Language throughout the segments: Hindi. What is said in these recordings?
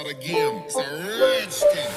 again. It's a rich thing.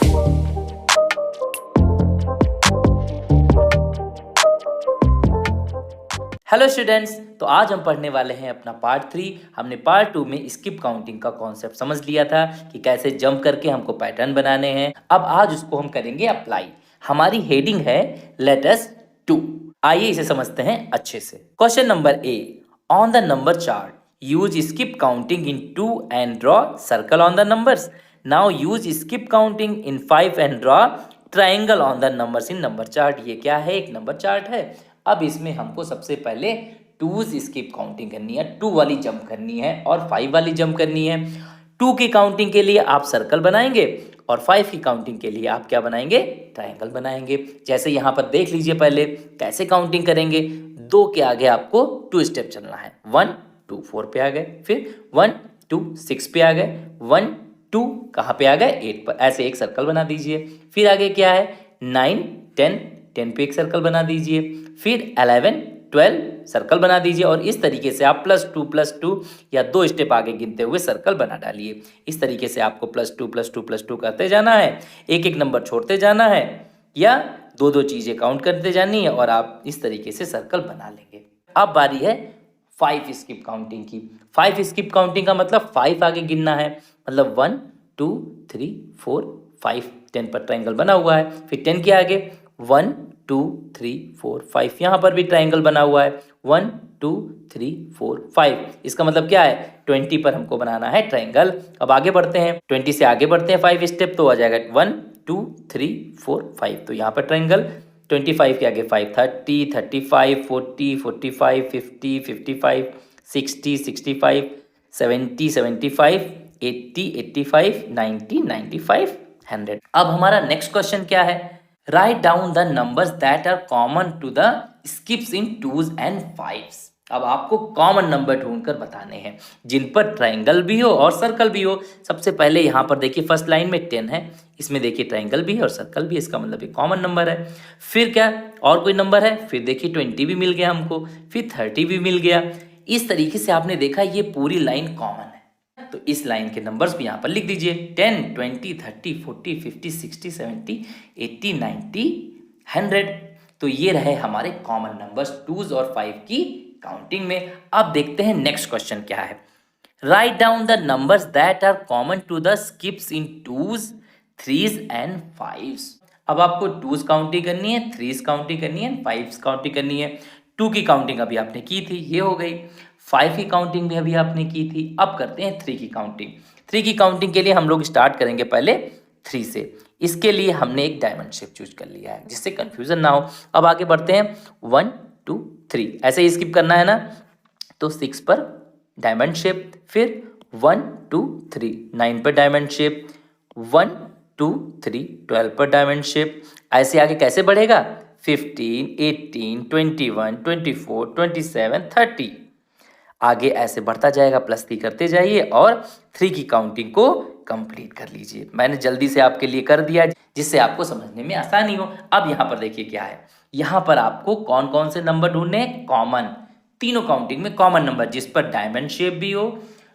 Hello students, तो आज हम पढ़ने वाले हैं अपना पार्ट 3। हमने पार्ट 2 में स्किप काउंटिंग का कॉन्सेप्ट समझ लिया था कि कैसे जंप करके हमको पैटर्न बनाने हैं। अब आज उसको हम करेंगे अप्लाई। हमारी हेडिंग है लेट अस डू। आइए इसे समझते हैं अच्छे से। Question number A, on the number chart use skip counting in 2 and draw circle on the numbers. Now use skip counting in 5 and draw triangle on the numbers in number chart. ये क्या है? एक नंबर चार्ट है। अब इसमें हमको सबसे पहले 2's स्किप काउंटिंग करनी है, 2 वाली जंप करनी है और 5 वाली जंप करनी है। 2 की काउंटिंग के लिए आप सर्कल बनाएंगे और 5 की काउंटिंग के लिए आप क्या बनाएंगे? ट्रायंगल बनाएंगे। जैसे यहाँ पर देख लीजिए पहले कैसे काउंटिंग करेंगे। 2 के आगे आपको 2 स्टेप चलना है। 1 2 4 पे आ गए, फिर 1 2 6 पे आ गए, 1 2 कहाँ पे आ गए? 8 पर। ऐसे एक सर्कल बना दीजिए। फिर आगे क्या है? 9 10 10 पे एक सर्कल बना दीजिए। फिर 11 12 सर्कल बना दीजिए और इस तरीके से आप +2 या 2 स्टेप आगे गिनते हुए सर्कल बना डालिए। इस तरीके से आपको +2 करते जाना है, एक एक नंबर छोड़ते जाना है या 2 चीज़ें काउंट करते जानी है और आप इस तरीके से सर्कल बना लेंगे। अब बारी है 5 स्किप काउंटिंग की। 5 स्किप काउंटिंग का मतलब 5 आगे गिनना है, मतलब 1 2 3 4 5। 10 पर ट्रायंगल बना हुआ है। फिर 10 के आगे 1 2 3 4 5। यहाँ पर भी ट्रायंगल बना हुआ है, 1 2 3 4 5। इसका मतलब क्या है? 20 पर हमको बनाना है ट्रायंगल। अब आगे बढ़ते हैं, 20 से आगे बढ़ते हैं 5 स्टेप, तो आ जाएगा 1 2 3 4 5। तो यहाँ पर ट्रायंगल। 25 के आगे 5 30 35 40 45 50 55 60 65 70 75 80 85 90 95 100। अब हमारा नेक्स्ट क्वेश्चन क्या है? Write down the numbers that are common to the skips in 2s and 5s। अब आपको कॉमन नंबर ढूंढकर बताने हैं जिन पर ट्रायंगल भी हो और सर्कल भी हो। सबसे पहले यहाँ पर देखिए फर्स्ट लाइन में 10 है, इसमें देखिए ट्रायंगल भी है और सर्कल भी है, इसका मतलब एक कॉमन नंबर है। फिर क्या और कोई नंबर है? फिर देखिए 20 भी मिल गया हमको, फिर 30 भी मिल गया। इस तरीके से आपने देखा ये पूरी लाइन कॉमन है, तो इस लाइन के नंबर्स भी यहाँ पर लिख दीजिए। 10 20 30 40 50 60 70 80 90 100। तो ये रहे हमारे कॉमन नंबर्स 2s और 5 की काउंटिंग में। अब देखते हैं नेक्स्ट क्वेश्चन क्या है। Write down the numbers that are common to the skips in 2s 3s and 5s। अब आपको 2s काउंटिंग करनी है, 3s काउंटिंग करनी है, 5s काउंटिंग करनी है। 2 की काउंटिंग अभी आपने की थी, ये हो गई। 5 की काउंटिंग भी अभी आपने की थी। अब करते हैं 3 की काउंटिंग। 3 की काउंटिंग के लिए हम लोग स्टार्ट करेंगे पहले 3 से। इसके लिए हमने एक डायमंड शेप चूज कर लिया है जिससे कंफ्यूजन ना हो। अब आगे बढ़ते हैं 1 2 3, ऐसे ही स्किप करना है ना, तो 6 पर डायमंड शेप, फिर 1 2 3 9 पर डायमंड शेप, 1 2 3 12 पर डायमंड शेप। ऐसे आगे कैसे बढ़ेगा? 15 18 21 24 27 30। आगे ऐसे बढ़ता जाएगा, +3 करते जाइए और 3 की काउंटिंग को कंप्लीट कर लीजिए। मैंने जल्दी से आपके लिए कर दिया जिससे आपको समझने में आसानी हो। अब यहाँ पर देखिए क्या है। यहाँ पर आपको कौन कौन से नंबर ढूंढने हैं? कॉमन, तीनों काउंटिंग में कॉमन नंबर जिस पर डायमंड शेप भी हो,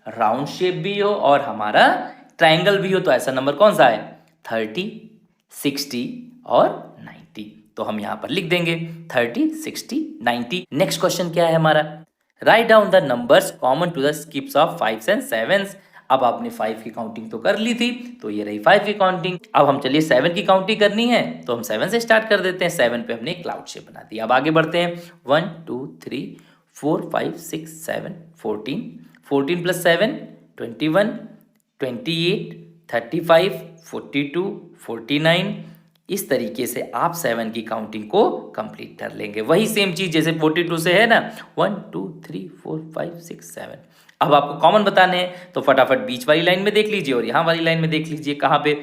राउंड शेप भी हो और हमारा ट्रायंगल भी हो। तो ऐसा नंबर कौन सा है? 30 60 और 90। तो हम यहाँ पर लिख देंगे 30 60 90। नेक्स्ट क्वेश्चन क्या है हमारा? Write down the numbers common to the skips of 5s and 7s। अब आपने 5 की काउंटिंग तो कर ली थी, तो ये रही 5 की काउंटिंग। अब हम चलिए 7 की काउंटिंग करनी है, तो हम 7 से स्टार्ट कर देते हैं। 7 पे हमने क्लाउड शेप बना दिया। अब आगे बढ़ते हैं 1 2 3 4 5 6 7 14 14 + 7 21 28 35 42 49। इस तरीके से आप 7 की काउंटिंग को कंप्लीट कर लेंगे। वही सेम चीज जैसे 42 से है ना, 1 2 3 4 5 6 7। अब आपको कॉमन बताने हैं तो फटाफट बीच वाली लाइन में देख लीजिए और यहाँ वाली लाइन में देख लीजिए कहाँ पे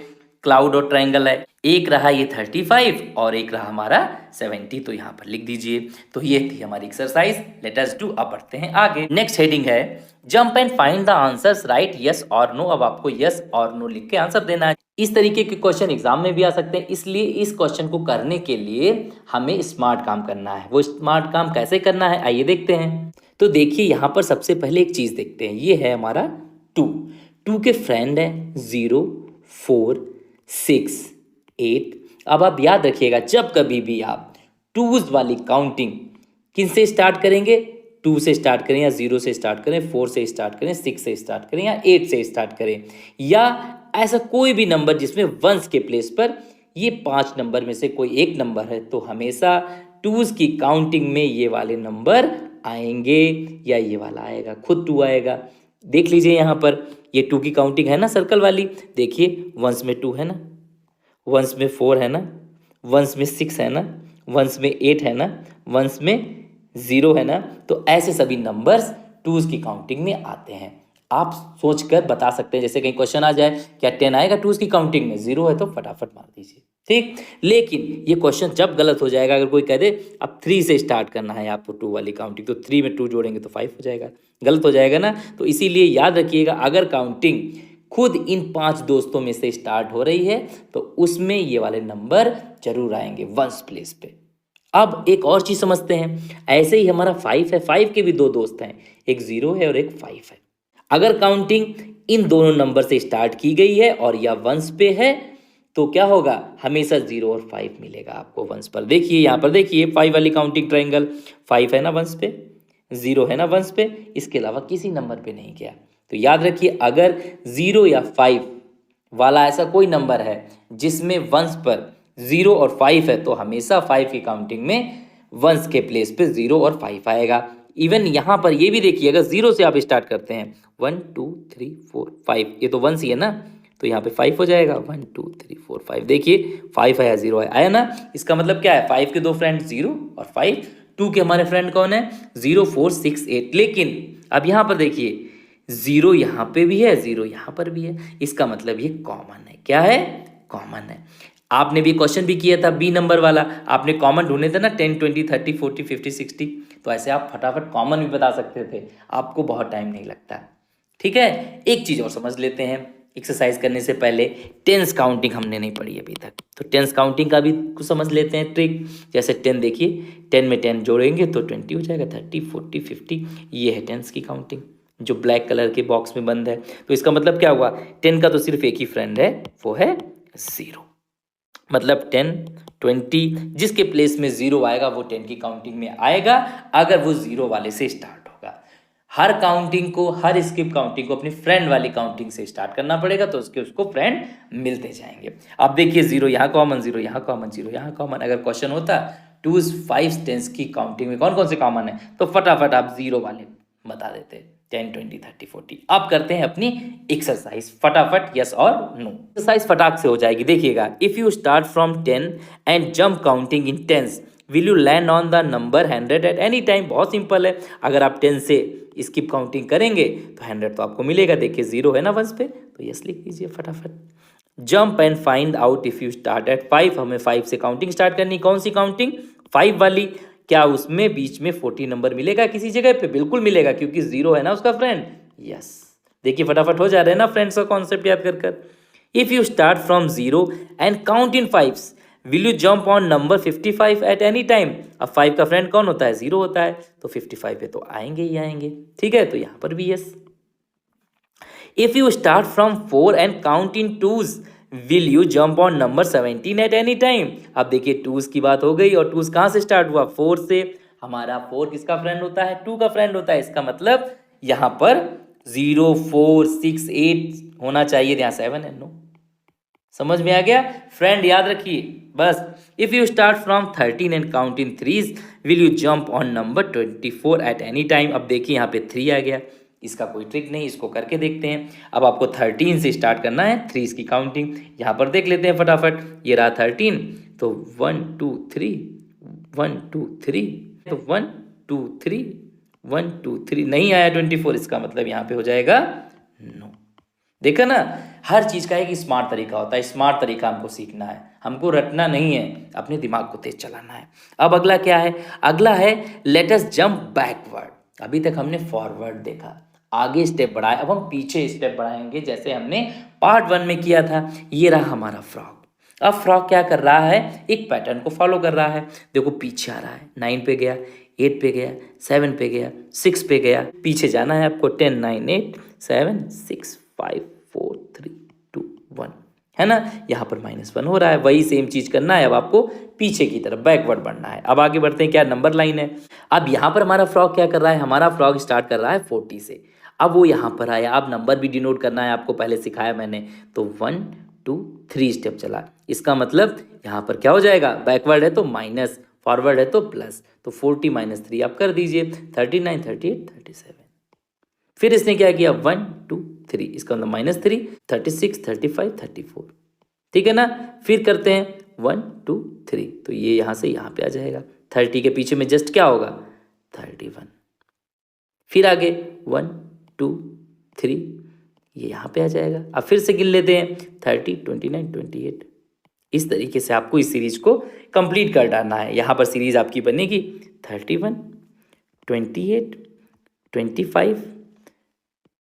क्लाउड और ट्रायंगल है। एक रहा ये 35 और एक रहा हमारा 70, तो यहाँ पर लिख दीजिए। तो ये थी हमारी एक्सरसाइज, लेट अस डू। अब बढ़ते हैं आगे। नेक्स्ट हेडिंग है jump and find the answers, right yes और नो। अब आपको यस और नो लिख के आंसर देना है। इस तरीके के क्वेश्चन एग्जाम में भी आ सकते हैं, इसलिए इस क्वेश्चन को करने के लिए हमें स्मार्ट काम करना है। वो स्मार्ट काम कैसे करना है आइए देखते हैं। तो देखिए यहाँ पर सबसे पहले एक चीज देखते हैं, ये है हमारा 2 के फ्रेंड है 0 4 6 8। अब आप याद रखिएगा, जब कभी भी आप टूज वाली काउंटिंग किन से स्टार्ट करेंगे, 2 से स्टार्ट करें या 0 से स्टार्ट करें, 4 से स्टार्ट करें, 6 से स्टार्ट करें या 8 से स्टार्ट करें, या ऐसा कोई भी नंबर जिसमें वंस के प्लेस पर ये 5 नंबर में से कोई एक नंबर है, तो हमेशा टूज की काउंटिंग में ये वाले नंबर आएंगे या ये वाला आएगा, खुद 2 आएगा। देख लीजिए यहाँ पर ये 2 की काउंटिंग है ना सर्कल वाली, देखिए वंस में 2 है ना, वंस में 4 है ना, वंस में 6 है ना, वंस में 8 है ना, वंस में 0 है ना। तो ऐसे सभी नंबर्स टूज की काउंटिंग में आते हैं। आप सोचकर बता सकते हैं, जैसे कहीं क्वेश्चन आ जाए क्या 10 आएगा टूज की काउंटिंग में, 0 है तो फटाफट मार दीजिए, ठीक। लेकिन ये क्वेश्चन जब गलत हो जाएगा, अगर कोई कह दे अब 3 से स्टार्ट करना है आपको 2 वाली काउंटिंग, तो 3 में 2 जोड़ेंगे तो 5 हो जाएगा, गलत हो जाएगा ना। तो इसीलिए याद रखिएगा, अगर काउंटिंग खुद इन 5 दोस्तों में से स्टार्ट हो रही है तो उसमें ये वाले नंबर जरूर आएंगे वंस प्लेस पे। अब एक और चीज समझते हैं, ऐसे ही हमारा 5 है, 5 के भी 2 दोस्त हैं, एक 0 है और एक 5 है। अगर काउंटिंग इन दोनों नंबर से स्टार्ट की गई है और या वंस पे है तो क्या होगा, हमेशा 0 और 5 मिलेगा आपको वंस पर। देखिए यहाँ पर देखिए 5 वाली काउंटिंग ट्रायंगल, 5 है ना वंस पे, 0 है ना वंस पे, इसके अलावा किसी नंबर पे नहीं गया। तो याद रखिए, अगर 0 या 5 वाला ऐसा कोई नंबर है जिसमें वंस पर 0 और 5 है, तो हमेशा 5 की काउंटिंग में वंस के प्लेस पे 0 और 5 आएगा। इवन यहाँ पर ये भी देखिए, अगर 0 से आप स्टार्ट करते हैं 1 2 3 4 5, ये तो वंस ही है ना, तो यहाँ पे 5 हो जाएगा, 1 2 3 4 5। देखिए 5 आया, 0 आया ना, इसका मतलब क्या है, 5 के 2 फ्रेंड 0 और 5, 2 के हमारे फ्रेंड कौन है 0 4 6 8। लेकिन अब यहाँ पर देखिए 0 यहाँ पे भी है, 0 यहाँ पर भी है, इसका मतलब ये कॉमन है। क्या है, कॉमन है। आपने भी क्वेश्चन भी किया था बी नंबर वाला, आपने कॉमन ढूंढे थे ना 10 20 30 40 50 60, तो ऐसे आप फटाफट कॉमन भी बता सकते थे, आपको बहुत टाइम नहीं लगता। ठीक है, एक चीज और समझ लेते हैं एक्सरसाइज करने से पहले, टेंस काउंटिंग हमने नहीं पढ़ी अभी तक, तो टेंस काउंटिंग का भी कुछ समझ लेते हैं ट्रिक। जैसे 10 देखिए, 10 में 10 जोड़ेंगे तो 20 हो जाएगा, 30 40 50, ये है टेंस की काउंटिंग जो ब्लैक कलर के बॉक्स में बंद है। तो इसका मतलब क्या हुआ, 10 का तो सिर्फ एक ही फ्रेंड है, वो है 0। मतलब 10 20 जिसके प्लेस में 0 आएगा वो 10 की काउंटिंग में आएगा, अगर वो 0 वाले से स्टार्ट होगा। हर काउंटिंग को, हर स्किप काउंटिंग को अपनी फ्रेंड वाली काउंटिंग से स्टार्ट करना पड़ेगा, तो उसको फ्रेंड मिलते जाएंगे। अब देखिए 0 यहाँ कॉमन, 0 यहाँ कॉमन, 0 यहाँ कॉमन। अगर क्वेश्चन होता 2 5 10 की काउंटिंग में कौन कौन से कॉमन है, तो फटाफट आप 0 वाले बता देते, 10 20 30 40। अब करते हैं अपनी एक्सरसाइज फटाफट, यस और नो। एक्सरसाइज फटाक से हो जाएगी, देखिएगा। If you start from 10 and jump counting in tens, will you land on the number 100 at any time. बहुत सिंपल है, अगर आप 10 से स्किप काउंटिंग करेंगे तो 100 तो आपको मिलेगा। देखिए 0 है ना वंस पे, तो यस लिख लीजिए फटाफट। Jump and find out if you start at 5, हमें 5 से काउंटिंग स्टार्ट करनी। कौन सी काउंटिंग, 5 वाली। क्या उसमें बीच में 40 नंबर मिलेगा किसी जगह पे, बिल्कुल मिलेगा, क्योंकि 0 है ना उसका फ्रेंड, यस। देखिए फटाफट हो जा रहा है ना फ्रेंड्स का कॉन्सेप्ट याद कर कर। If you start from 0 and count in 5, will you jump on number 55 eight any time. अब 5 का फ्रेंड कौन होता है, 0 होता है, तो 55 पे तो आएंगे ही आएंगे। ठीक है, तो यहां पर भी yes. If you start from 4 and count in 2s, will you jump on number 17 eight any time. अब देखिए 2s की बात हो गई, और 2s कहां से स्टार्ट हुआ, 4 से। हमारा 4 किसका फ्रेंड होता है, 2 का फ्रेंड होता है। इसका मतलब यहां पर 0 4 6 8 होना चाहिए, यहाँ 7 है, नो। समझ में आ गया फ्रेंड, याद रखिए बस। If you start from 13 and count in 3s, will you jump on number 24 eight any time. अब देखिए यहाँ पे 3 आ गया, इसका कोई ट्रिक नहीं, इसको करके देखते हैं। अब आपको 13 से स्टार्ट करना है 3s की काउंटिंग, यहाँ पर देख लेते हैं फटाफट। ये रहा 13, तो 1 2 3 1 2 3, तो 1 2 3 1 2 3, नहीं आया 24, इसका मतलब यहाँ पे हो जाएगा नो। देखा ना, हर चीज का एक स्मार्ट तरीका होता है, स्मार्ट तरीका हमको सीखना है, हमको रटना नहीं है, अपने दिमाग को तेज चलाना है। अब अगला क्या है, अगला है लेट अस जंप बैकवर्ड। अभी तक हमने फॉरवर्ड देखा, आगे स्टेप बढ़ाए, अब हम पीछे स्टेप बढ़ाएंगे, जैसे हमने पार्ट 1 में किया था। ये रहा हमारा फ्रॉग। अब फ्रॉग क्या कर रहा है, एक पैटर्न को फॉलो कर रहा है। देखो पीछे आ रहा है, 9 पे गया, 8 पे गया, 7 पे गया, 6 पे गया, पीछे जाना है आपको, 10 9 8 7 6 5 4 3 2 1। है ना। यहाँ पर -1 हो रहा है, वही सेम चीज़ करना है। अब आपको पीछे की तरफ बैकवर्ड बढ़ना है। अब आगे बढ़ते हैं, क्या नंबर लाइन है। अब यहाँ पर हमारा फ्रॉग क्या कर रहा है, हमारा फ्रॉग स्टार्ट कर रहा है 40 से। अब वो यहाँ पर आया, अब नंबर भी डिनोट करना है, आपको पहले सिखाया मैंने। तो 1 2 3 स्टेप चला, इसका मतलब यहाँ पर क्या हो जाएगा, बैकवर्ड है तो माइनस, फॉरवर्ड है तो प्लस। तो 40 - 3 आप कर दीजिए, 39 38 37। फिर इसने क्या किया, 1 2 3, इसका मतलब -3, 36 35 34, ठीक है ना। फिर करते हैं 1 2 3, तो ये यहाँ से यहाँ पे आ जाएगा। 30 के पीछे में जस्ट क्या होगा, 31। फिर आगे 1 2 3, ये यहाँ पे आ जाएगा। अब फिर से गिन लेते हैं, 30 29 28। इस तरीके से आपको इस सीरीज को कंप्लीट कर डालना है। यहाँ पर सीरीज आपकी बनेगी 31 28 25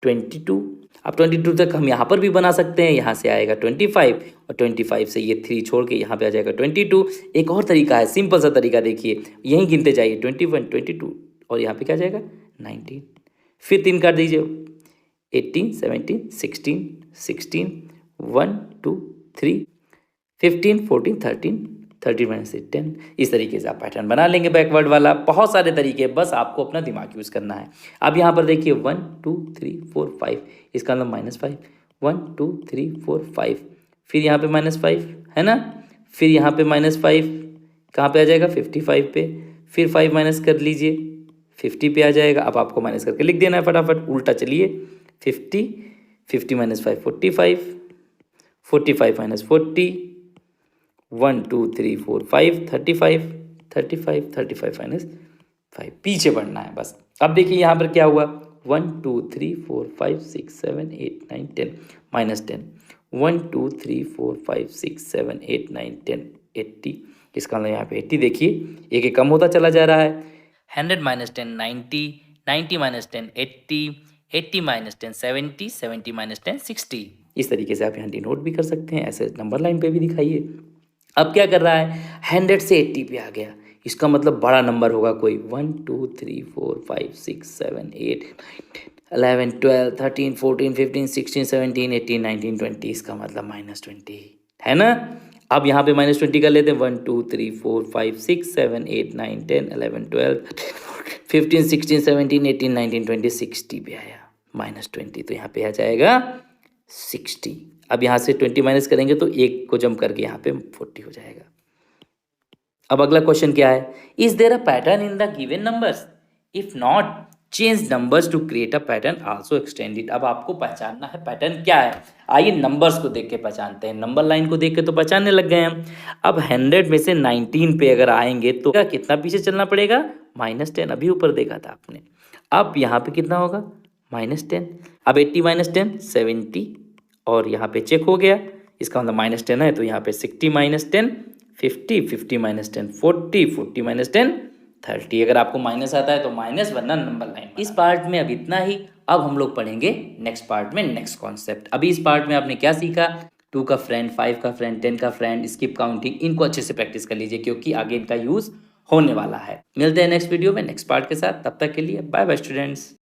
22। अब 22 तक हम यहाँ पर भी बना सकते हैं, यहाँ से आएगा 25 और 25 से ये 3 छोड़ के यहाँ पे आ जाएगा 22। एक और तरीका है, सिंपल सा तरीका, देखिए यहीं गिनते जाइए, 21 22 और यहाँ पे क्या जाएगा 19। फिर 3 काट दीजिए, 18 17 16 16 1 2 3 15 14 13 13 - 10। इस तरीके से आप पैटर्न बना लेंगे बैकवर्ड वाला। बहुत सारे तरीके, बस आपको अपना दिमाग यूज़ करना है। अब यहाँ पर देखिए 1 2 3 4 5, इसका मतलब -5, 1 2 3 4 5, फिर यहाँ पे -5 है ना। फिर यहाँ पे -5 कहाँ पे आ जाएगा, 55 पे। फिर 5 माइनस कर लीजिए, 50 पे आ जाएगा। अब आपको माइनस करके लिख देना है फटाफट, उल्टा चलिए, 50 50 - 5 45 45 - 40 1 2 3 4 5 35 35 35 -5, पीछे बढ़ना है बस। अब देखिए यहाँ पर क्या हुआ, 1 2 3 4 5 6 7 8 9 10 -10, 1 2 3 4 5 6 7 8 9 10 80। इसका मतलब यहाँ पे 80 देखिए एक एक कम होता चला जा रहा है। 100 - 10 90, 90 - 10 80, 80 - 10 70, 70 - 10 60। इस तरीके से आप यहाँ डिनोट भी कर सकते हैं, ऐसे नंबर लाइन पे भी दिखाइए। अब क्या कर रहा है, 100 से 80 पे आ गया, इसका मतलब बड़ा नंबर होगा कोई, 1 2 3 4 5 6 7 8 9 11 12 13 14 15 16 17 18 19 20, इसका मतलब -20 है ना। अब यहाँ पे -20 कर लेते हैं, 1 2 3 4 5 6 7 8 9 10 11 12 13 14 15 16 17 18 19 20, 60 पे आया -20, तो यहाँ पे आ जाएगा 60। अब यहाँ से 20 माइनस करेंगे तो एक को जम करके यहाँ पे 40 हो जाएगा। अब अगला क्वेश्चन क्या है, is there a pattern in the given numbers, if not change numbers to create a pattern, also extend it. अब आपको पहचानना है पैटर्न क्या है। आइए नंबर्स को देख के पहचानते हैं, नंबर लाइन को देख के तो पहचानने लग गए हम। अब 100 में से 19 पे अगर आएंगे तो कितना पीछे चलना पड़ेगा, -10, अभी ऊपर देखा था आपने। अब यहाँ पे कितना होगा, -10। अब 80 - 10 70, और यहाँ पे चेक हो गया, इसका मतलब -10 है तो यहाँ पे 60 - 10 50, 50 - 10 40, 40 - 10 30। अगर आपको माइनस आता है तो माइनस, वरना नंबर लाइन। इस पार्ट में अब इतना ही। अब हम लोग पढ़ेंगे नेक्स्ट पार्ट में नेक्स्ट कॉन्सेप्ट। अभी इस पार्ट में आपने क्या सीखा, 2 का फ्रेंड, 5 का फ्रेंड, 10 का फ्रेंड, स्किप काउंटिंग, इनको अच्छे से प्रैक्टिस कर लीजिए क्योंकि आगे इनका यूज होने वाला है। मिलते हैं नेक्स्ट वीडियो में नेक्स्ट पार्ट के साथ, तब तक के लिए बाय बाय स्टूडेंट्स।